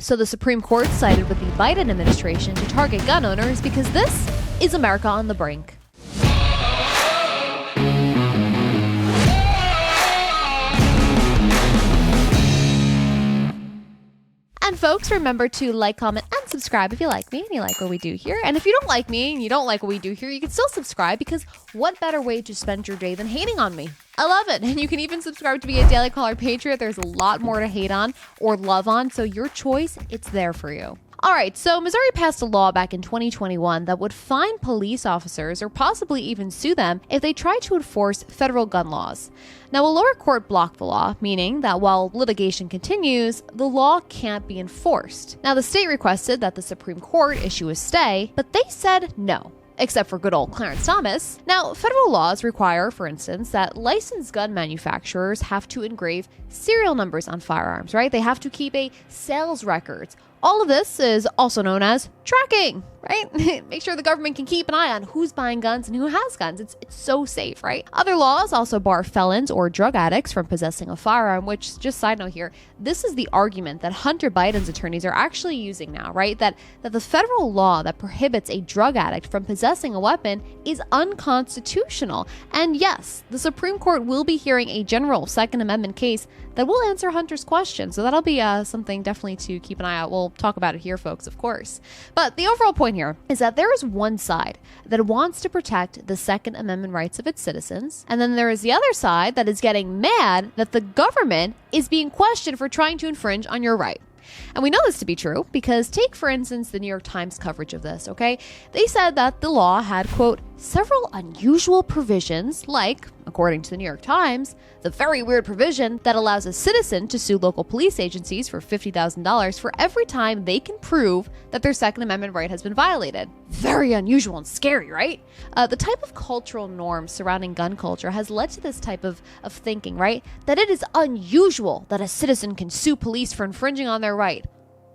So the Supreme Court sided with the Biden administration to target gun owners because this is America on the brink. And folks, remember to like, comment, and subscribe if you like me and you like what we do here. And if you don't like me and you don't like what we do here, you can still subscribe, because what better way to spend your day than hating on me? I love it. And you can even subscribe to be a Daily Caller Patriot. There's a lot more to hate on or love on, so your choice, it's there for you. All right, so Missouri passed a law back in 2021 that would fine police officers or possibly even sue them if they tried to enforce federal gun laws. Now, a lower court blocked the law, meaning that while litigation continues, the law can't be enforced. Now, the state requested that the Supreme Court issue a stay, but they said no. Except for good old Clarence Thomas. Now, federal laws require, for instance, that licensed gun manufacturers have to engrave serial numbers on firearms, right? They have to keep a sales records. All of this is also known as tracking, right? Make sure the government can keep an eye on who's buying guns and who has guns. It's so safe, right? Other laws also bar felons or drug addicts from possessing a firearm, which, just side note here, this is the argument that Hunter Biden's attorneys are actually using now, right? That the federal law that prohibits a drug addict from possessing a weapon is unconstitutional. And yes, the Supreme Court will be hearing a general Second Amendment case that will answer Hunter's question. So that'll be something definitely to keep an eye out. We'll talk about it here, folks, of course. But the overall point here is that there is one side that wants to protect the Second Amendment rights of its citizens, and then there is the other side that is getting mad that the government is being questioned for trying to infringe on your right. And we know this to be true because take, for instance, the New York Times coverage of this, okay? They said that the law had, quote, several unusual provisions like, according to the New York Times, the very weird provision that allows a citizen to sue local police agencies for $50,000 for every time they can prove that their Second Amendment right has been violated. Very unusual and scary, right? The type of cultural norm surrounding gun culture has led to this type of thinking, right? That it is unusual that a citizen can sue police for infringing on their right.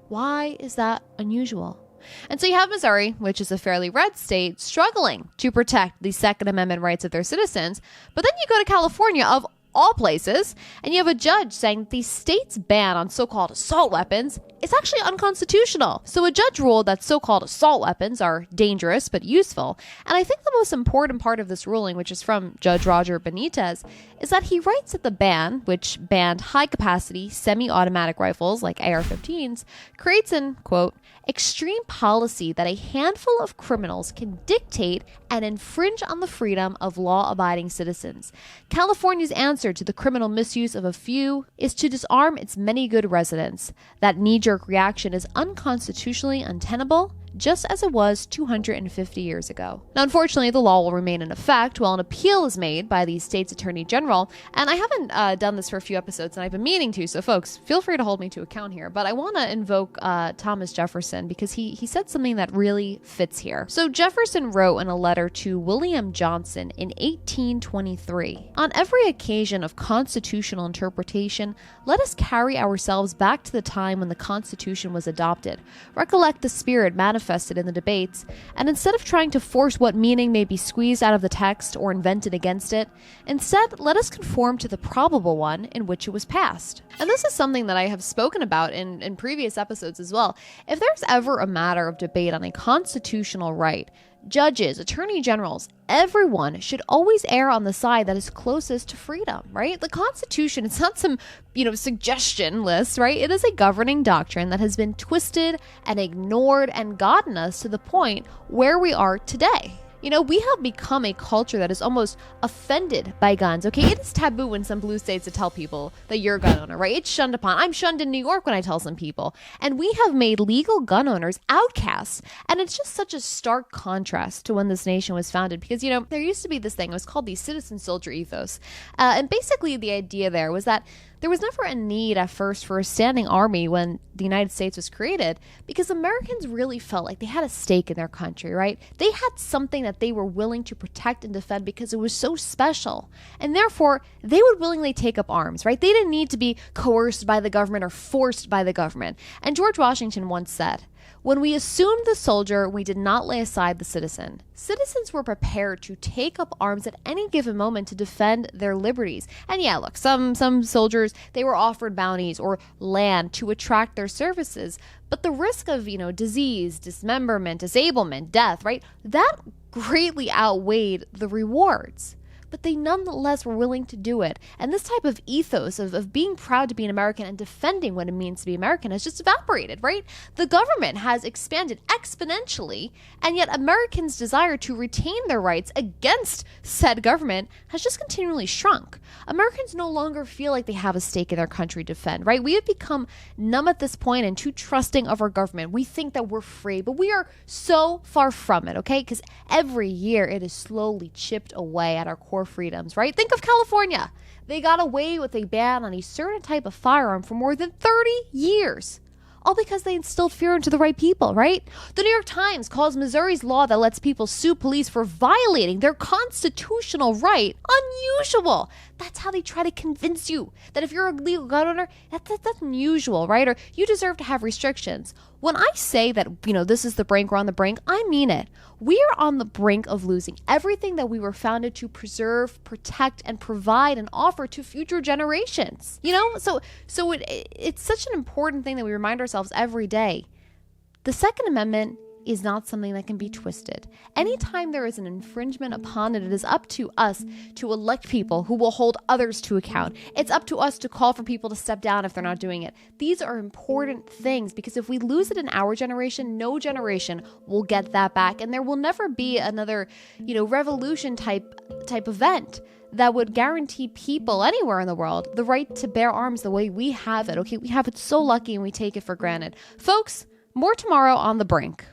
Why is that unusual? And so you have Missouri, which is a fairly red state, struggling to protect the Second Amendment rights of their citizens. But then you go to California, of all places, and you have a judge saying that the state's ban on so-called assault weapons is actually unconstitutional. So a judge ruled that so-called assault weapons are dangerous but useful. And I think the most important part of this ruling, which is from Judge Roger Benitez, is that he writes that the ban, which banned high-capacity semi-automatic rifles like AR-15s, creates an, quote, extreme policy that a handful of criminals can dictate and infringe on the freedom of law-abiding citizens. California's answer to the criminal misuse of a few is to disarm its many good residents. That knee-jerk reaction is unconstitutionally untenable, just as it was 250 years ago. Now, unfortunately, the law will remain in effect while an appeal is made by the state's attorney general. And I haven't done this for a few episodes, and I've been meaning to, so folks, feel free to hold me to account here. But I want to invoke Thomas Jefferson because he said something that really fits here. So Jefferson wrote in a letter to William Johnson in 1823, "On every occasion of constitutional interpretation, let us carry ourselves back to the time when the Constitution was adopted. Recollect the spirit manifested in the debates, and instead of trying to force what meaning may be squeezed out of the text or invented against it, instead let us conform to the probable one in which it was passed." And this is something that I have spoken about in previous episodes as well. If there's ever a matter of debate on a constitutional right, judges, attorney generals, everyone should always err on the side that is closest to freedom, right? The Constitution, it's not some, suggestion list, right? It is a governing doctrine that has been twisted and ignored and gotten us to the point where we are today. We have become a culture that is almost offended by guns, okay? It is taboo in some blue states to tell people that you're a gun owner, right? It's shunned upon. I'm shunned in New York when I tell some people. And we have made legal gun owners outcasts. And it's just such a stark contrast to when this nation was founded because, there used to be this thing. It was called the citizen soldier ethos. And basically the idea there was that there was never a need at first for a standing army when the United States was created because Americans really felt like they had a stake in their country, right? They had something that they were willing to protect and defend because it was so special. And therefore, they would willingly take up arms, right? They didn't need to be coerced by the government or forced by the government. And George Washington once said, "When we assumed the soldier, we did not lay aside the citizen. citizens were prepared to take up arms at any given moment to defend their liberties. And yeah, look, some soldiers, they were offered bounties or land to attract their services. But the risk of, disease, dismemberment, disablement, death, right? That greatly outweighed the rewards. But they nonetheless were willing to do it. And this type of ethos of being proud to be an American and defending what it means to be American has just evaporated, right? The government has expanded exponentially, and yet Americans' desire to retain their rights against said government has just continually shrunk. Americans no longer feel like they have a stake in their country to defend, right? We have become numb at this point and too trusting of our government. We think that we're free, but we are so far from it, okay? Because every year it is slowly chipped away at our core freedoms, right? Think of California. They got away with a ban on a certain type of firearm for more than 30 years. All because they instilled fear into the right people, right? The New York Times calls Missouri's law that lets people sue police for violating their constitutional right unusual. That's how they try to convince you that if you're a legal gun owner, that's unusual, right? Or you deserve to have restrictions. When I say that, this is the brink, we're on the brink, I mean it. We are on the brink of losing everything that we were founded to preserve, protect, and provide and offer to future generations. So it's such an important thing that we remind ourselves every day. The Second Amendment is not something that can be twisted. Anytime there is an infringement upon it, it is up to us to elect people who will hold others to account. It's up to us to call for people to step down if they're not doing it. These are important things because if we lose it in our generation, no generation will get that back. And there will never be another, revolution type event that would guarantee people anywhere in the world the right to bear arms the way we have it. Okay, we have it so lucky and we take it for granted. Folks, more tomorrow on The Brink.